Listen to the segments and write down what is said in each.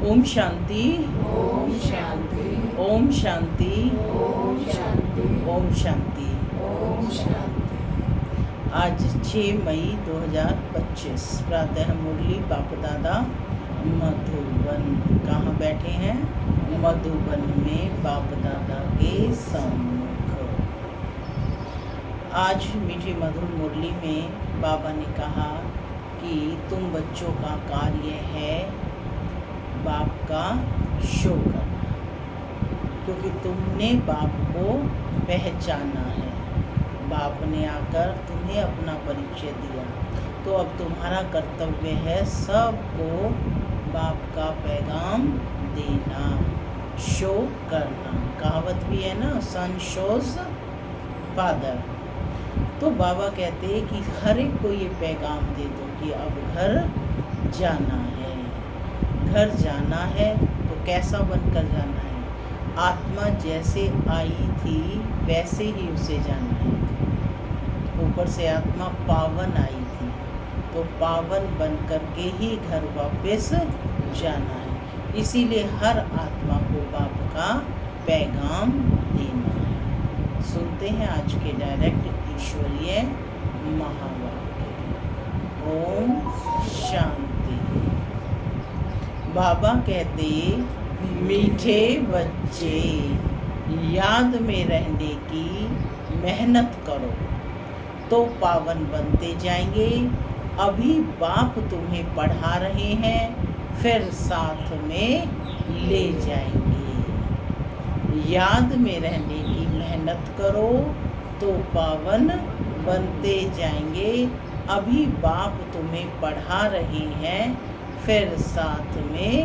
ओम शांति। ओम शांति। ओम शांति। ओम शांति। ओम शांति। ओम शांति। आज 6 मई 2025 प्रातः मुरली बाप दादा मधुबन। कहाँ बैठे हैं? मधुबन में बाप दादा के सम्मुख। आज मीठी मधुर मुरली में बाबा ने कहा कि तुम बच्चों का कार्य है बाप का शो करना, क्योंकि तुमने बाप को पहचाना है। बाप ने आकर तुम्हें अपना परिचय दिया, तो अब तुम्हारा कर्तव्य है सबको बाप का पैगाम देना, शो करना। कहावत भी है ना, सन शोज फादर। तो बाबा कहते हैं कि हर एक को ये पैगाम दे दो कि अब घर जाना है। घर जाना है तो कैसा बनकर जाना है? आत्मा जैसे आई थी वैसे ही उसे जाना है। ऊपर से आत्मा पावन आई थी, तो पावन बन कर के ही घर वापस जाना है। इसीलिए हर आत्मा को बाप का पैगाम देना है। सुनते हैं आज के डायरेक्ट ईश्वरीय महावाक्य। ओम शांति। बाबा कहते, मीठे बच्चे, याद में रहने की मेहनत करो तो पावन बनते जाएंगे। अभी बाप तुम्हें पढ़ा रहे हैं, फिर साथ में ले जाएंगे। याद में रहने की मेहनत करो तो पावन बनते जाएंगे। अभी बाप तुम्हें पढ़ा रहे हैं, फिर साथ में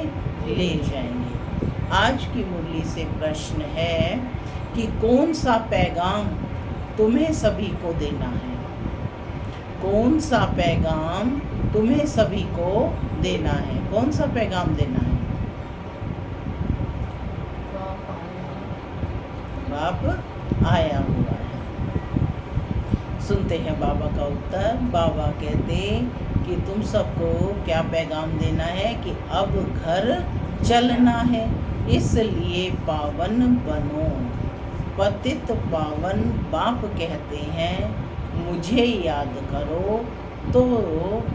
ले जाएंगे। आज की मुरली से प्रश्न है कि कौन सा पैगाम तुम्हें सभी को देना है? कौन सा पैगाम तुम्हें सभी को देना है? कौन सा पैगाम देना है? बाप आया हुआ है। सुनते हैं बाबा का उत्तर। बाबा कहते कि तुम सबको क्या पैगाम देना है कि अब घर चलना है, इसलिए पावन बनो। पतित पावन बाप कहते हैं, मुझे याद करो तो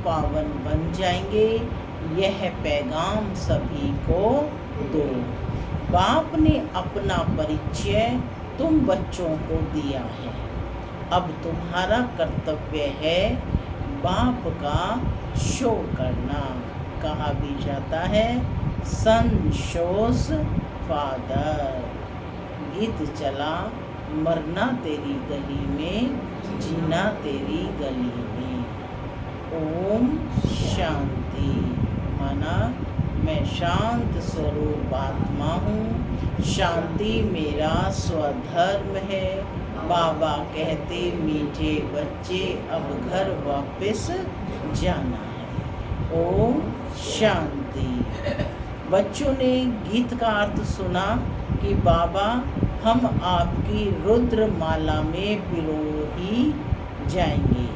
पावन बन जाएंगे। यह पैगाम सभी को दो। बाप ने अपना परिचय तुम बच्चों को दिया है। अब तुम्हारा कर्तव्य है बाप का शो करना। कहा भी जाता है, सन शोज फादर। गीत चला, मरना तेरी गली में, जीना तेरी गली में। ओम शांति। माना मैं शांत स्वरूप आत्मा हूँ, शांति मेरा स्वधर्म है। बाबा कहते, मीठे बच्चे, अब घर वापस जाना है। ओम शांति। बच्चों ने गीत का अर्थ सुना कि बाबा हम आपकी रुद्र माला में पिरो ही जाएंगे।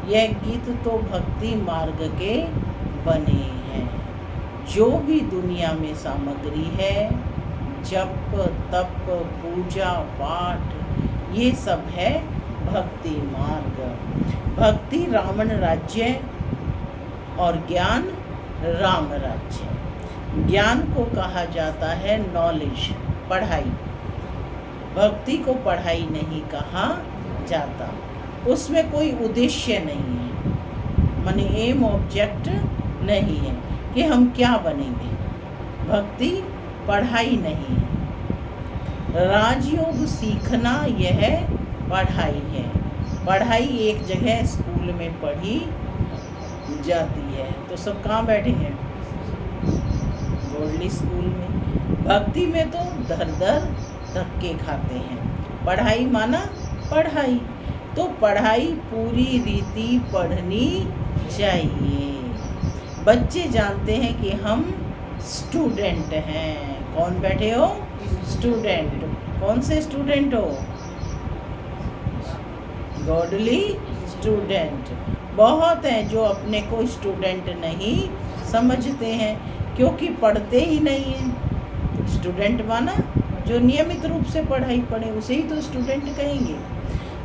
यह गीत तो भक्ति मार्ग के बने हैं। जो भी दुनिया में सामग्री है, जप तप पूजा पाठ, ये सब है भक्ति मार्ग। भक्ति रावण राज्य और ज्ञान राम राज्य। ज्ञान को कहा जाता है नॉलेज, पढ़ाई। भक्ति को पढ़ाई नहीं कहा जाता। उसमें कोई उद्देश्य नहीं है, माने एम ऑब्जेक्ट नहीं है कि हम क्या बनेंगे। भक्ति पढ़ाई नहीं है। राजयोग सीखना यह पढ़ाई है। पढ़ाई एक जगह स्कूल में पढ़ी जाती है, तो सब कहाँ बैठे हैं? गोल्डी स्कूल में। भक्ति में तो दर दर धक्के खाते हैं। पढ़ाई माना पढ़ाई, तो पढ़ाई पूरी रीति पढ़नी चाहिए। बच्चे जानते हैं कि हम स्टूडेंट हैं। कौन बैठे हो? स्टूडेंट। कौन से स्टूडेंट हो? Godly student. बहुत हैं जो अपने को स्टूडेंट नहीं समझते हैं, क्योंकि पढ़ते ही नहीं हैं। स्टूडेंट माना जो नियमित रूप से पढ़ाई पढ़े, उसे ही तो स्टूडेंट कहेंगे।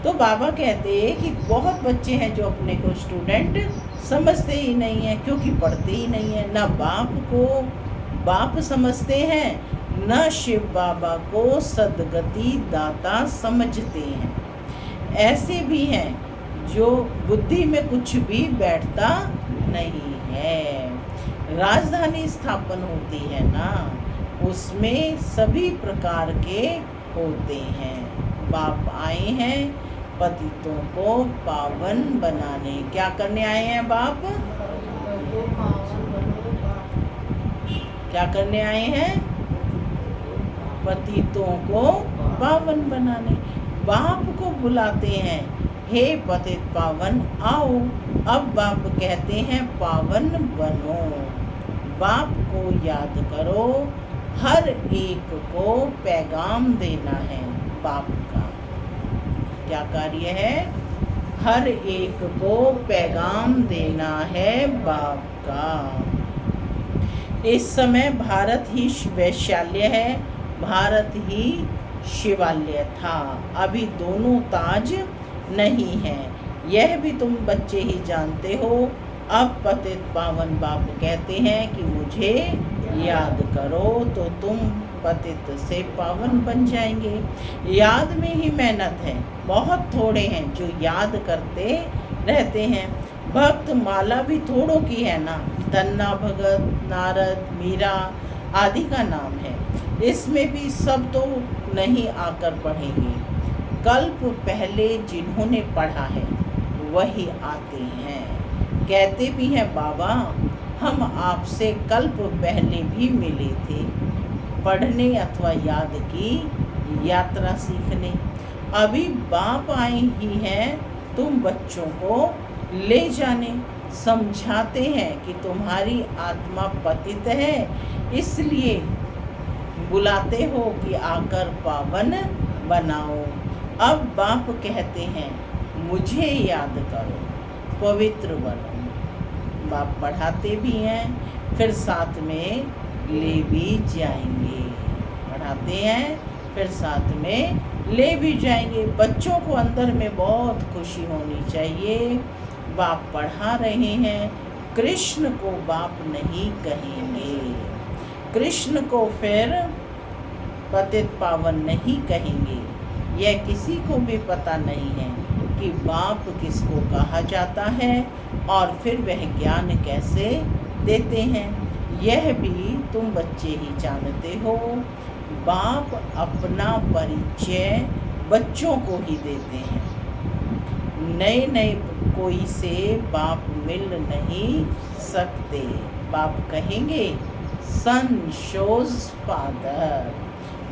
तो बाबा कहते हैं कि बहुत बच्चे हैं जो अपने को स्टूडेंट समझते ही नहीं है, क्योंकि पढ़ते ही नहीं है। ना बाप को बाप समझते हैं, न शिव बाबा को सदगति दाता समझते हैं। ऐसे भी हैं जो बुद्धि में कुछ भी बैठता नहीं है। राजधानी स्थापन होती है ना, उसमें सभी प्रकार के होते हैं। बाप आए हैं पतितों को पावन बनाने। क्या करने आए हैं बाप? क्या करने आए हैं? पतितों को पावन बनाने। बाप को बुलाते हैं, हे पतित पावन आओ। अब बाप कहते हैं पावन बनो। बाप को याद करो, हर एक को पैगाम देना है बाप का। क्या कार्य है? हर एक को पैगाम देना है बाप का। इस समय भारत ही वैशाल्य है, भारत ही शिवालय था। अभी दोनों ताज नहीं है, यह भी तुम बच्चे ही जानते हो। अब पतित पावन बाप कहते हैं कि मुझे याद करो तो तुम पतित से पावन बन जाएंगे। याद में ही मेहनत है, बहुत थोड़े हैं जो याद करते रहते हैं। भक्त माला भी थोड़ों की है ना, धन्ना भगत, नारद, मीरा आदि का नाम है। इसमें भी सब तो नहीं आकर पढ़ेंगे। कल्प पहले जिन्होंने पढ़ा है वही आते हैं। कहते भी हैं बाबा हम आपसे कल्प पहले भी मिले थे, पढ़ने अथवा याद की यात्रा सीखने। अभी बाप आए ही हैं तुम बच्चों को ले जाने। समझाते हैं कि तुम्हारी आत्मा पतित है, इसलिए बुलाते हो कि आकर पावन बनाओ। अब बाप कहते हैं मुझे याद करो, पवित्र बनो। बाप पढ़ाते भी हैं, फिर साथ में ले भी जाएंगे। पढ़ाते हैं, फिर साथ में ले भी जाएंगे। बच्चों को अंदर में बहुत खुशी होनी चाहिए। बाप पढ़ा रहे हैं, कृष्ण को बाप नहीं कहेंगे, कृष्ण को फिर पतित पावन नहीं कहेंगे। यह किसी को भी पता नहीं है कि बाप किसको कहा जाता है और फिर वह ज्ञान कैसे देते हैं। यह भी तुम बच्चे ही जानते हो। बाप अपना परिचय बच्चों को ही देते हैं। नए नए कोई से बाप मिल नहीं सकते। बाप कहेंगे सन शोज फादर।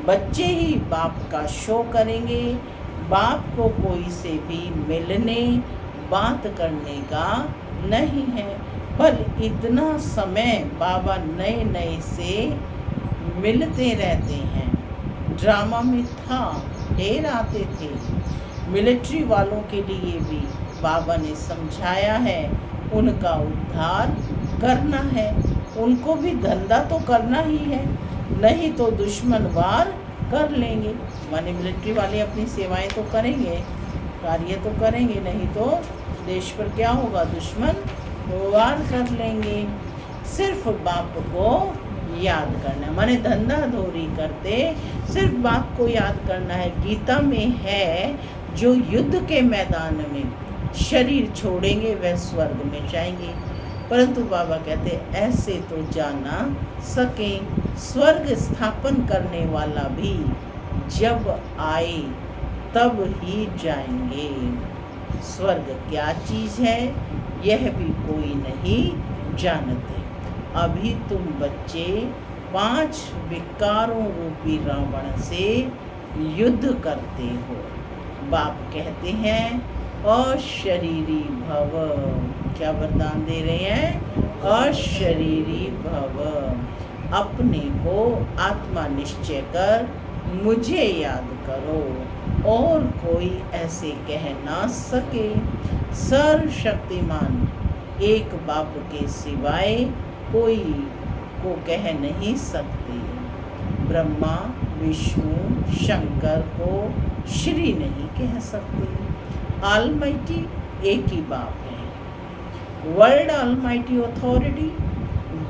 बच्चे ही बाप का शो करेंगे। बाप को कोई से भी मिलने बात करने का नहीं है। पर इतना समय बाबा नए नए से मिलते रहते हैं। ड्रामा में था, ढेर आते थे। मिलिट्री वालों के लिए भी बाबा ने समझाया है, उनका उद्धार करना है। उनको भी धंधा तो करना ही है, नहीं तो दुश्मन वार कर लेंगे। माने मिलिट्री वाले अपनी सेवाएं तो करेंगे, कार्य तो करेंगे, नहीं तो देश पर क्या होगा, दुश्मन वार कर लेंगे। सिर्फ बाप को याद करना, माने धंधा धोरी करते सिर्फ बाप को याद करना है। गीता में है जो युद्ध के मैदान में शरीर छोड़ेंगे वह स्वर्ग में जाएंगे। परंतु बाबा कहते ऐसे तो जा ना सके। स्वर्ग स्थापन करने वाला भी जब आए तब ही जाएंगे। स्वर्ग क्या चीज़ है यह भी कोई नहीं जानते। अभी तुम बच्चे 5 विकारों रूपी रावण से युद्ध करते हो। बाप कहते हैं अशरीरी भव। क्या वरदान दे रहे हैं? अशरीरी भव। अपने को आत्मा निश्चय कर मुझे याद करो और कोई ऐसे कह ना सके। सर्वशक्तिमान एक बाप के सिवाय कोई को कह नहीं सकते। ब्रह्मा विष्णु शंकर को श्री नहीं कह सकते। ऑलमाइटी एक ही बाप है। वर्ल्ड ऑलमाइटी अथॉरिटी,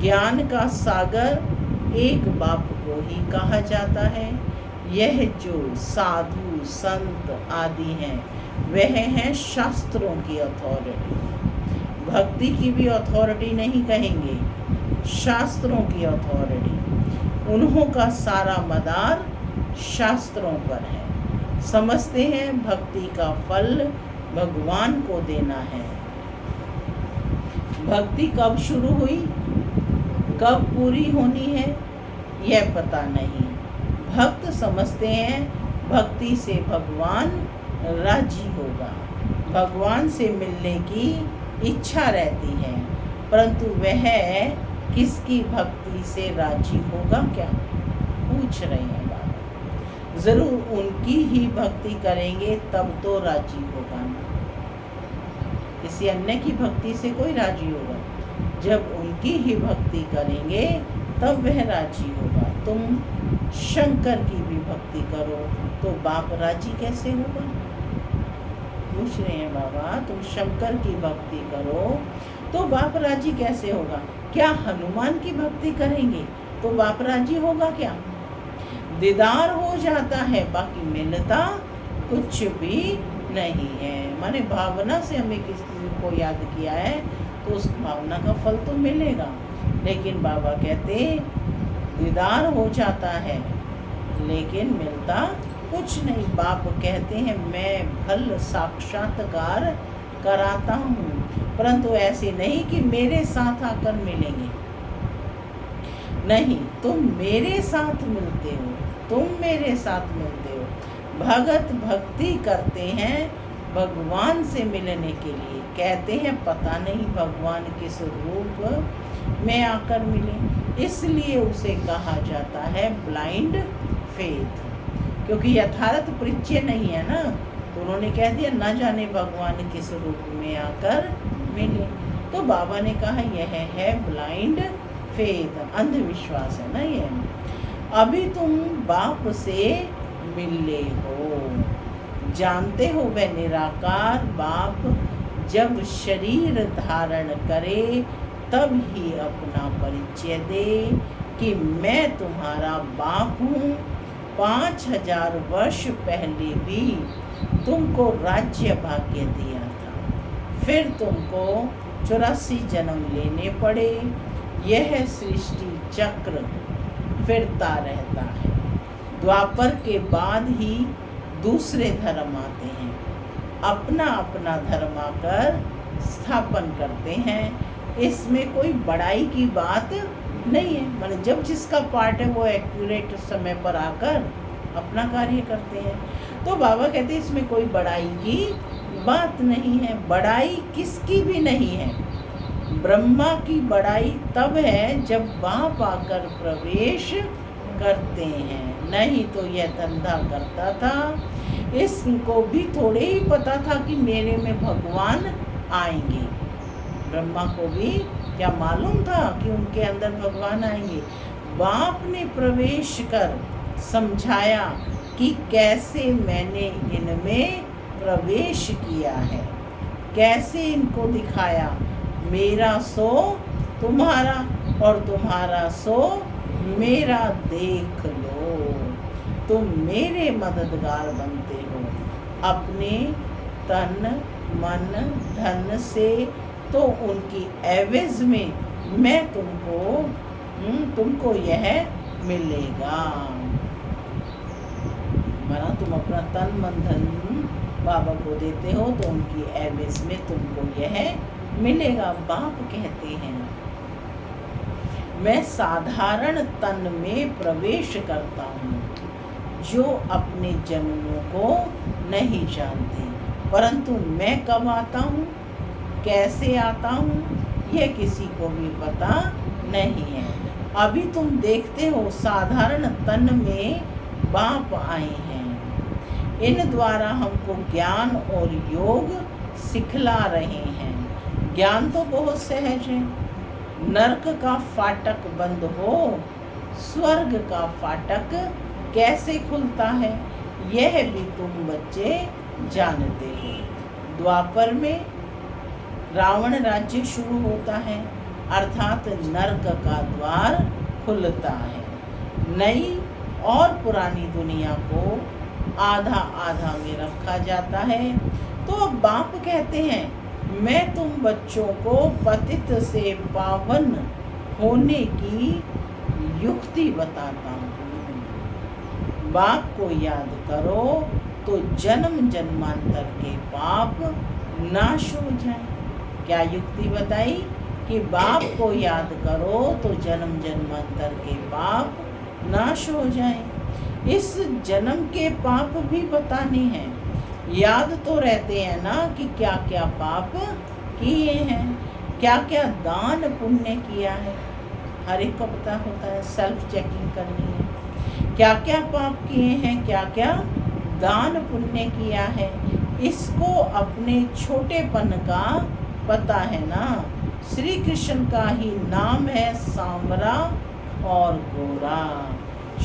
ज्ञान का सागर एक बाप को ही कहा जाता है। यह जो साधु संत आदि हैं वह हैं शास्त्रों की अथॉरिटी। भक्ति की भी अथॉरिटी नहीं कहेंगे, शास्त्रों की अथॉरिटी। उन्हों का सारा मदार शास्त्रों पर है। समझते हैं भक्ति का फल भगवान को देना है। भक्ति कब शुरू हुई, कब पूरी होनी है, यह पता नहीं। भक्त समझते हैं भक्ति से भगवान राजी होगा, भगवान से मिलने की इच्छा रहती है, परंतु वह किसकी भक्ति से राजी होगा क्या, पूछ रहे हैं बाबा। जरूर उनकी ही भक्ति करेंगे तब तो राजी होगा ना, किसी अन्य की भक्ति से कोई राजी होगा। जब उनकी ही भक्ति करेंगे तब वह राजी होगा। तुम शंकर की भी भक्ति करो तो बाप राजी कैसे होगा, पूछ रहे हैं बाबा। तुम शंकर की भक्ति करो तो बाप राजी कैसे होगा। क्या हनुमान की भक्ति करेंगे तो बाप राजी होगा क्या। दीदार हो जाता है, बाकी मिलता कुछ भी नहीं है। माने भावना से हमें किसी को याद किया है तो उस भावना का फल तो मिलेगा, लेकिन बाबा कहते दीदार हो जाता है लेकिन मिलता कुछ नहीं। बाप कहते हैं मैं भल साक्षात्कार कराता हूँ, परंतु ऐसे नहीं कि मेरे साथ आकर मिलेंगे। नहीं, तुम मेरे साथ मिलते हो, तुम मेरे साथ मिलते हो। भगत भक्ति करते हैं भगवान से मिलने के लिए। कहते हैं पता नहीं भगवान किस रूप में आकर मिले, इसलिए उसे कहा जाता है ब्लाइंड फेथ, क्योंकि यथार्थ परिचय नहीं है ना। तो उन्होंने कह दिया न जाने भगवान किस रूप में आकर मिले। तो बाबा ने कहा यह है ब्लाइंड फेथ, अंधविश्वास है ना ये। अभी तुम बाप से मिले हो, जानते हो वह निराकार बाप जब शरीर धारण करे तब ही अपना परिचय दे कि मैं तुम्हारा बाप हूँ। 5000 वर्ष पहले भी तुमको राज्य भाग्य दिया था, फिर तुमको 84 जन्म लेने पड़े। यह सृष्टि चक्र फिरता रहता है। द्वापर के बाद ही दूसरे धर्म आते हैं, अपना अपना धर्म आकर स्थापन करते हैं। इसमें कोई बड़ाई की बात नहीं है। माने जब जिसका पार्ट है वो एक्यूरेट समय पर आकर अपना कार्य करते हैं। तो बाबा कहते हैं इसमें कोई बड़ाई की बात नहीं है। बड़ाई किसकी भी नहीं है। ब्रह्मा की बड़ाई तब है जब बाप आकर प्रवेश करते हैं, नहीं तो यह धंधा करता था। इसको भी थोड़े ही पता था कि मेरे में भगवान आएंगे। ब्रह्मा को भी क्या मालूम था कि उनके अंदर भगवान आएंगे। बाप ने प्रवेश कर समझाया कि कैसे मैंने इनमें प्रवेश किया है, कैसे इनको दिखाया। मेरा सो तुम्हारा और तुम्हारा सो मेरा, देख लो तुम मेरे मददगार बनते हो अपने तन मन धन से, तो उनकी एवज में मैं तुमको यह मिलेगा। माना तुम अपना तन मन धन बाबा को देते हो तो उनकी एवज में तुमको यह मिलेगा। बाप कहते हैं मैं साधारण तन में प्रवेश करता हूँ जो अपने जन्मों को नहीं जानते, परंतु मैं कब आता हूँ कैसे आता हूँ यह किसी को भी पता नहीं है। अभी तुम देखते हो साधारण तन में बाप आए हैं, इन द्वारा हमको ज्ञान और योग सिखला रहे हैं। ज्ञान तो बहुत सहज है, नरक का फाटक बंद हो, स्वर्ग का फाटक कैसे खुलता है, यह भी तुम बच्चे जानते हो। द्वापर में रावण राज्य शुरू होता है, अर्थात नरक का द्वार खुलता है। नई और पुरानी दुनिया को आधा आधा में रखा जाता है। तो अब बाप कहते हैं, मैं तुम बच्चों को पतित से पावन होने की युक्ति बताता हूँ। बाप को याद करो तो जन्म जन्मांतर के पाप नाश हो जाए। क्या युक्ति बताई कि बाप को याद करो तो जन्म जन्मांतर के पाप नाश हो जाए। इस जन्म के पाप भी बताने हैं। याद तो रहते हैं ना कि क्या क्या पाप किए हैं, क्या क्या दान पुण्य किया है। हर एक को पता होता है, सेल्फ चेकिंग करनी है। क्या क्या पाप किए हैं, क्या क्या दान पुण्य किया है, इसको अपने छोटेपन का पता है ना। श्री कृष्ण का ही नाम है सांवरा और गोरा,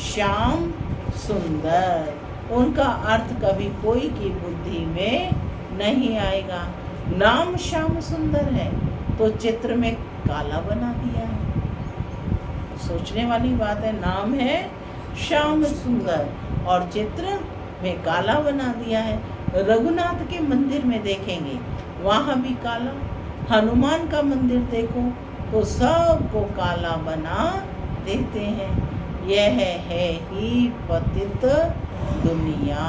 श्याम सुंदर। उनका अर्थ कभी कोई की बुद्धि में नहीं आएगा। नाम श्याम सुंदर है तो चित्र में काला बना दिया है। सोचने वाली बात है। नाम है श्याम सुंदर और चित्र में काला बना दिया है। रघुनाथ के मंदिर में देखेंगे वहाँ भी काला। हनुमान का मंदिर देखो तो सबको काला बना देते हैं। यह है ही पतित दुनिया।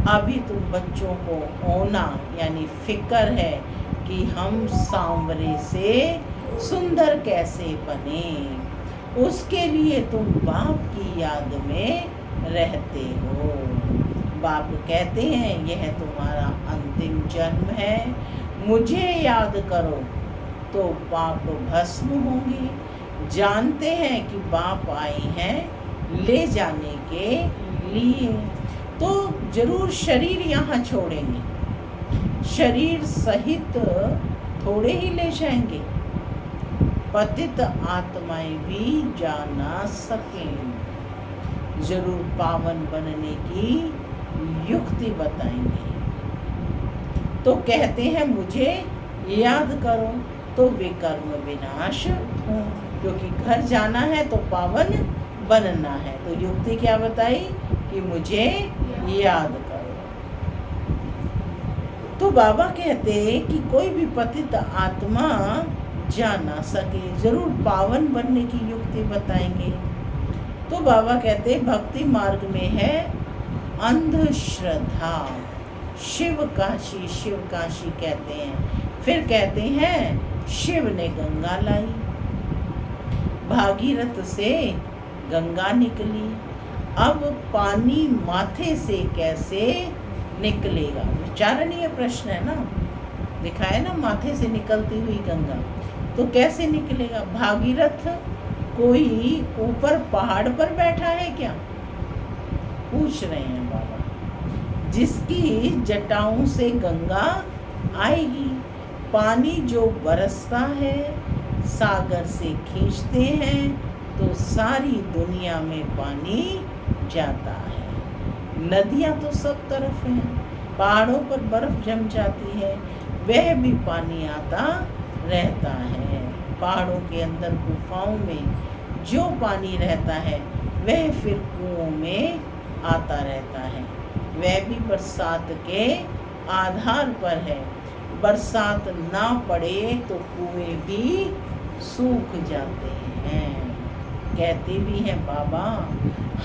अभी तुम बच्चों को होना यानी फिक्र है कि हम सांवरे से सुंदर कैसे बने। उसके लिए तुम बाप की याद में रहते हो। बाप कहते हैं यह तुम्हारा अंतिम जन्म है, मुझे याद करो तो पाप भस्म होंगे। जानते हैं कि बाप आए हैं ले जाने के लिए, तो जरूर शरीर यहाँ छोड़ेंगे। शरीर सहित थोड़े ही ले जाएंगे। पतित आत्माएं भी जा ना सकें। जरूर पावन बनने की युक्ति बताएंगे। तो कहते हैं मुझे याद करो तो विकर्म विनाश हो, क्योंकि घर जाना है तो पावन बनना है। तो युक्ति क्या बताई कि मुझे याद करो। तो बाबा कहते कि कोई भी पतित आत्मा जा ना सके, जरूर पावन बनने की युक्ति बताएंगे। तो बाबा कहते भक्ति मार्ग में है अंधश्रद्धा। शिव काशी कहते हैं। फिर कहते हैं शिव ने गंगा लाई, भागीरथ से गंगा निकली। अब पानी माथे से कैसे निकलेगा? विचारणीय प्रश्न है ना। दिखाए ना माथे से निकलती हुई गंगा, तो कैसे निकलेगा? भागीरथ कोई ऊपर पहाड़ पर बैठा है क्या? पूछ रहे हैं बाबा। जिसकी जटाओं से गंगा आएगी। पानी जो बरसता है, सागर से खींचते हैं तो सारी दुनिया में पानी जाता है। नदियाँ तो सब तरफ हैं, पहाड़ों पर बर्फ जम जाती है, वह भी पानी आता रहता है। पहाड़ों के अंदर गुफाओं में जो पानी रहता है वह फिर कुओं में आता रहता है। वह भी बरसात के आधार पर है। बरसात ना पड़े तो कुएं भी सूख जाते हैं। कहते भी हैं बाबा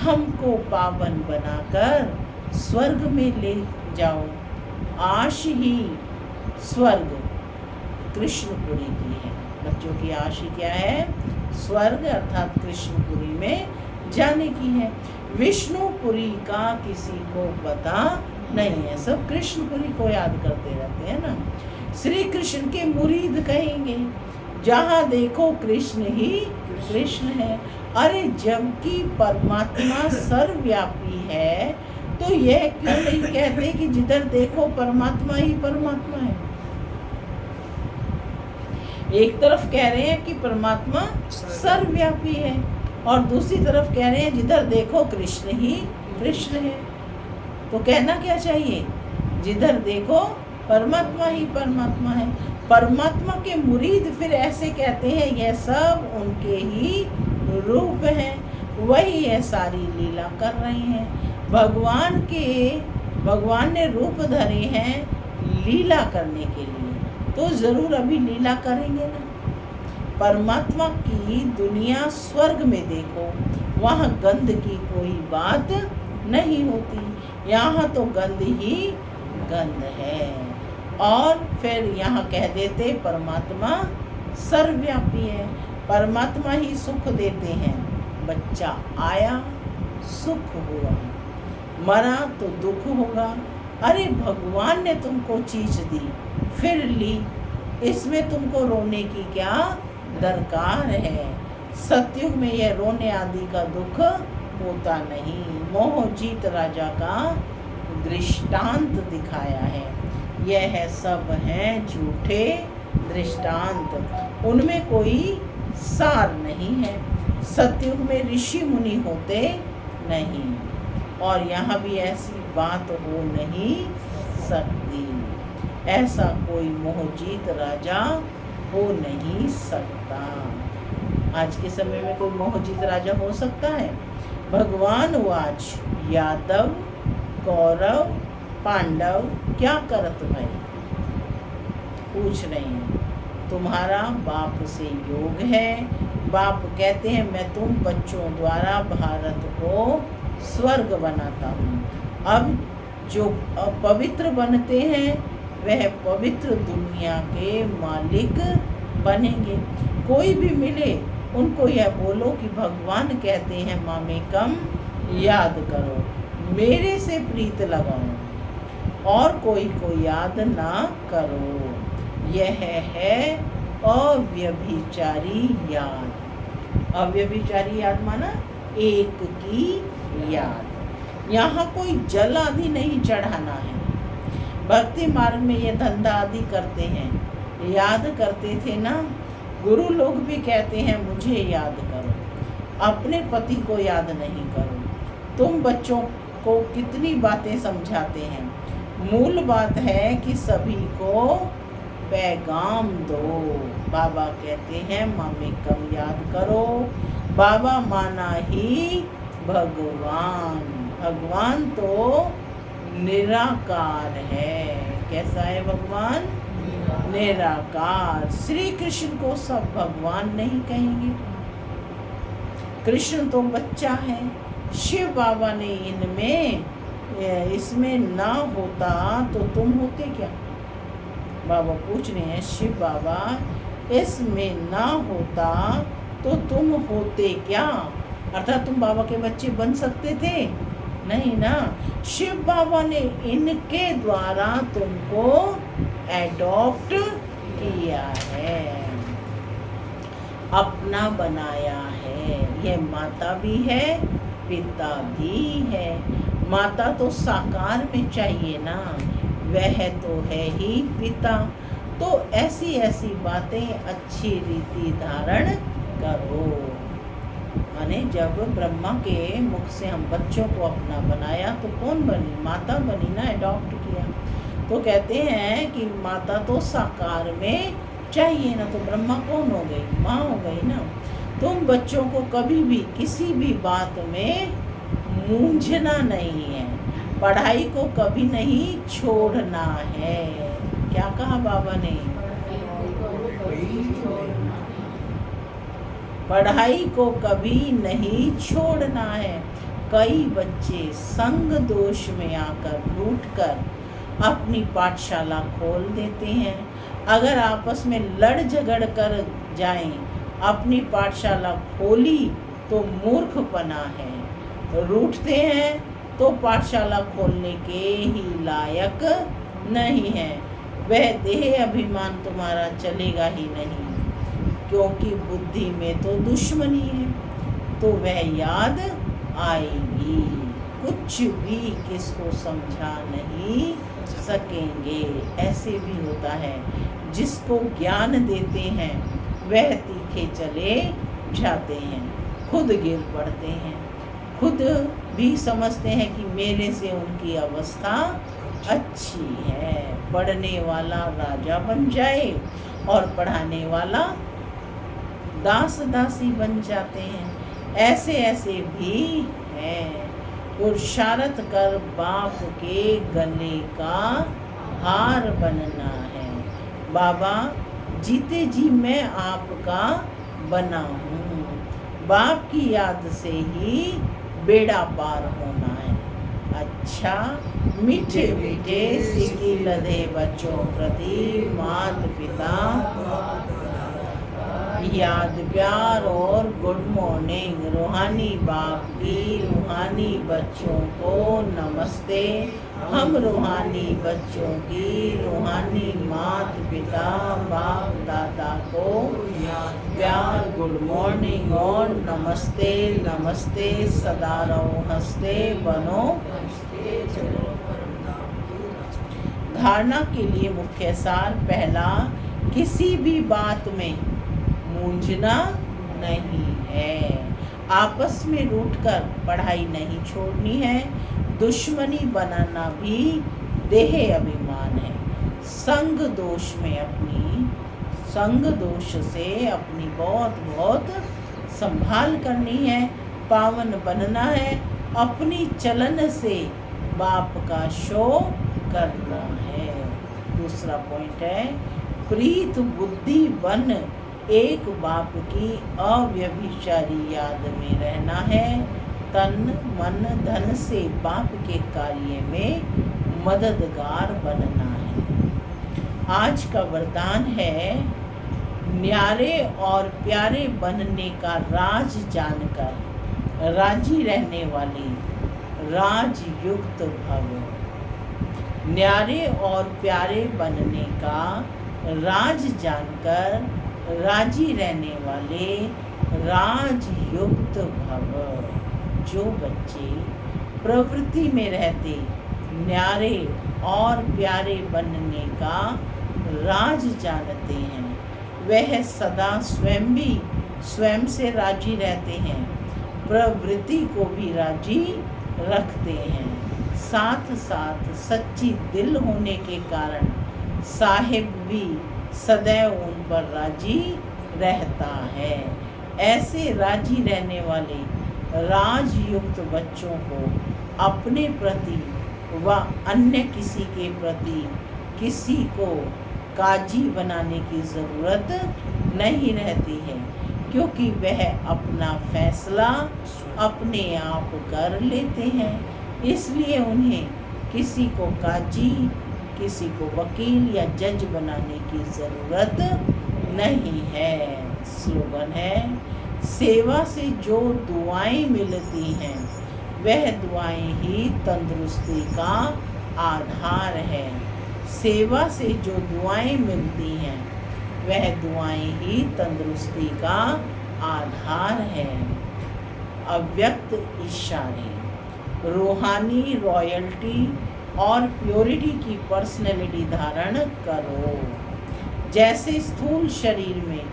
हमको पावन बनाकर स्वर्ग में ले जाओ। आश ही स्वर्ग कृष्णपुरी की है। बच्चों की आश क्या है? स्वर्ग अर्थात कृष्णपुरी में जाने की है। विष्णुपुरी का किसी को पता नहीं है, सब कृष्णपुरी को याद करते रहते हैं ना। श्री कृष्ण के मुरीद कहेंगे, जहाँ देखो कृष्ण ही कृष्ण है। अरे जबकि परमात्मा सर्वव्यापी है तो यह क्यों नहीं कहते कि जिधर देखो परमात्मा ही परमात्मा है? एक तरफ कह रहे हैं कि परमात्मा सर्वव्यापी है और दूसरी तरफ कह रहे हैं जिधर देखो कृष्ण ही कृष्ण है। तो कहना क्या चाहिए? जिधर देखो परमात्मा ही परमात्मा है। परमात्मा के मुरीद फिर ऐसे कहते हैं यह सब उनके ही रूप हैं, वही यह सारी लीला कर रहे हैं। भगवान ने रूप धरे हैं लीला करने के लिए, तो जरूर अभी लीला करेंगे ना। परमात्मा की दुनिया स्वर्ग में देखो, वहाँ गंध की कोई बात नहीं होती, यहाँ तो गंध ही गंध है। और फिर यहाँ कह देते परमात्मा सर्वव्यापी है, परमात्मा ही सुख देते हैं। बच्चा आया सुख हुआ, मरा तो दुख होगा। अरे भगवान ने तुमको चीज दी फिर ली, इसमें तुमको रोने की क्या दरकार है? सतयुग में यह रोने आदि का दुख होता नहीं। मोहजीत राजा का दृष्टांत दिखाया है। यह सब हैं झूठे दृष्टांत, उनमें कोई सार नहीं है। सतयुग में ऋषि मुनि होते नहीं, और यहाँ भी ऐसी बात हो नहीं सकती। ऐसा कोई मोहजीत राजा हो नहीं सकता। आज के समय में कोई मोहजीत राजा हो सकता है? भगवान वाच यादव कौरव पांडव क्या करत भाई? पूछ रहे हैं। तुम्हारा बाप से योग है। बाप कहते हैं मैं तुम बच्चों द्वारा भारत को स्वर्ग बनाता हूँ। अब जो पवित्र बनते हैं वह पवित्र दुनिया के मालिक बनेंगे। कोई भी मिले उनको यह बोलो कि भगवान कहते हैं मामेकम याद करो, मेरे से प्रीत लगाओ और कोई को याद ना करो। यह है अव्यभिचारी याद। अव्यभिचारी याद माना एक की याद। यहाँ कोई जल आदि नहीं चढ़ाना है। भक्ति मार्ग में ये धंधा आदि करते हैं, याद करते थे ना। गुरु लोग भी कहते हैं मुझे याद करो, अपने पति को याद नहीं करो। तुम बच्चों को कितनी बातें समझाते हैं। मूल बात है कि सभी को पैगाम दो। बाबा कहते हैं मामेकम याद करो। बाबा माना ही भगवान। भगवान तो निराकार है। कैसा है भगवान? निराकार। श्री कृष्ण को सब भगवान नहीं कहेंगे। कृष्ण तो बच्चा है। शिव बाबा ने इसमें ना होता तो तुम होते क्या? बाबा पूछ रहे हैं शिव बाबा इसमें ना होता तो तुम होते क्या? अर्थात तुम बाबा के बच्चे बन सकते थे? नहीं ना। शिव बाबा ने इनके द्वारा तुमको एडॉप्ट किया है, अपना बनाया है। यह माता भी है पिता भी है। माता तो साकार में चाहिए ना, वह तो है ही पिता। तो ऐसी ऐसी बातें अच्छी रीति धारण करो। माने जब ब्रह्मा के मुख से हम बच्चों को अपना बनाया तो कौन बनी? माता बनी ना, एडॉप्ट किया। तो कहते हैं कि माता तो साकार में चाहिए ना, तो ब्रह्मा कौन हो गई? माँ हो गई ना। तुम बच्चों को कभी भी किसी भी बात में मूंझना नहीं है, पढ़ाई को कभी नहीं छोड़ना है। क्या कहा बाबा ने? पढ़ाई को कभी नहीं छोड़ना है। कई बच्चे संग दोष में आकर रूठकर अपनी पाठशाला खोल देते हैं। अगर आपस में लड़ झगड़ कर जाएं, अपनी पाठशाला खोली तो मूर्खपना है। रूठते हैं तो पाठशाला खोलने के ही लायक नहीं है। वह देह अभिमान तुम्हारा चलेगा ही नहीं, क्योंकि बुद्धि में तो दुश्मनी है, तो वह याद आएगी। कुछ भी किसको समझा नहीं सकेंगे। ऐसे भी होता है जिसको ज्ञान देते हैं वह तीखे चले जाते हैं, खुद गिर पड़ते हैं, खुद भी समझते हैं कि मेरे से उनकी अवस्था अच्छी है। पढ़ने वाला राजा बन जाए और पढ़ाने वाला दास दासी बन जाते हैं। ऐसे ऐसे भी हैं। पुरुषार्थ कर बाप के गले का हार बनना है। बाबा जीते जी मैं आपका बना हूँ, बाप की याद से ही बेड़ा पार होना है। अच्छा मीठे मीठे सिक्की लदे बच्चों प्रति माता पिता याद प्यार और गुड मॉर्निंग। रूहानी बाप की रूहानी बच्चों को नमस्ते। हम रूहानी बच्चों की रूहानी माता पिता बाप दादा को प्यार गुड मॉर्निंग और नमस्ते नमस्ते। सदा रहो हंसते बनो। धारणा के लिए मुख्य सार। पहला, किसी भी बात में मूंझना नहीं है। आपस में रूठकर पढ़ाई नहीं छोड़नी है। दुश्मनी बनाना भी देह अभिमान है। संग दोष से अपनी बहुत बहुत संभाल करनी है। पावन बनना है। अपनी चलन से बाप का शो करना है। दूसरा पॉइंट है, प्रीत बुद्धि बन एक बाप की अव्यभिचारी याद में रहना है। तन मन धन से बाप के कार्य में मददगार बनना है। आज का वरदान है, न्यारे और प्यारे बनने का राज जानकर राजी रहने वाली राजयुक्त भव। न्यारे और प्यारे बनने का राज जानकर राजी रहने वाले राजयुक्त भव। जो बच्चे प्रवृत्ति में रहते न्यारे और प्यारे बनने का राज जानते हैं, वह सदा स्वयं से राजी रहते हैं, प्रवृत्ति को भी राजी रखते हैं। साथ साथ सच्ची दिल होने के कारण साहिब भी सदैव उन पर राजी रहता है। ऐसे राजी रहने वाले राजयुक्त बच्चों को अपने प्रति व अन्य किसी के प्रति किसी को काजी बनाने की ज़रूरत नहीं रहती है, क्योंकि वह अपना फैसला अपने आप कर लेते हैं। इसलिए उन्हें किसी को काजी, किसी को वकील या जज बनाने की ज़रूरत नहीं है। स्लोगन है, सेवा से जो दुआएं मिलती हैं वह दुआएं ही तंदुरुस्ती का आधार है। सेवा से जो दुआएं मिलती हैं वह दुआएं ही तंदुरुस्ती का आधार है। अव्यक्त इशारे। रूहानी रॉयल्टी और प्योरिटी की पर्सनैलिटी धारण करो। जैसे स्थूल शरीर में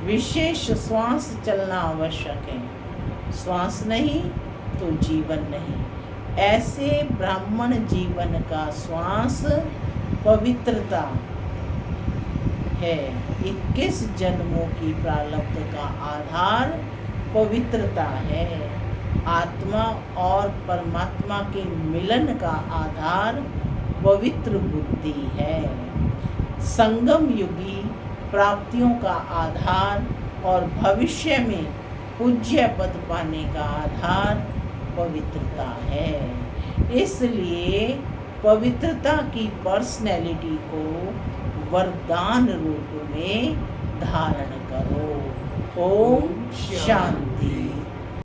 विशेष श्वास चलना आवश्यक है, श्वास नहीं तो जीवन नहीं, ऐसे ब्राह्मण जीवन का श्वास पवित्रता है। 21 जन्मों की प्रारब्ध का आधार पवित्रता है। आत्मा और परमात्मा के मिलन का आधार पवित्र बुद्धि है। संगम युगी प्राप्तियों का आधार और भविष्य में पूज्य पद पाने का आधार पवित्रता है। इसलिए पवित्रता की पर्सनैलिटी को वरदान रूप में धारण करो। ओम शांति।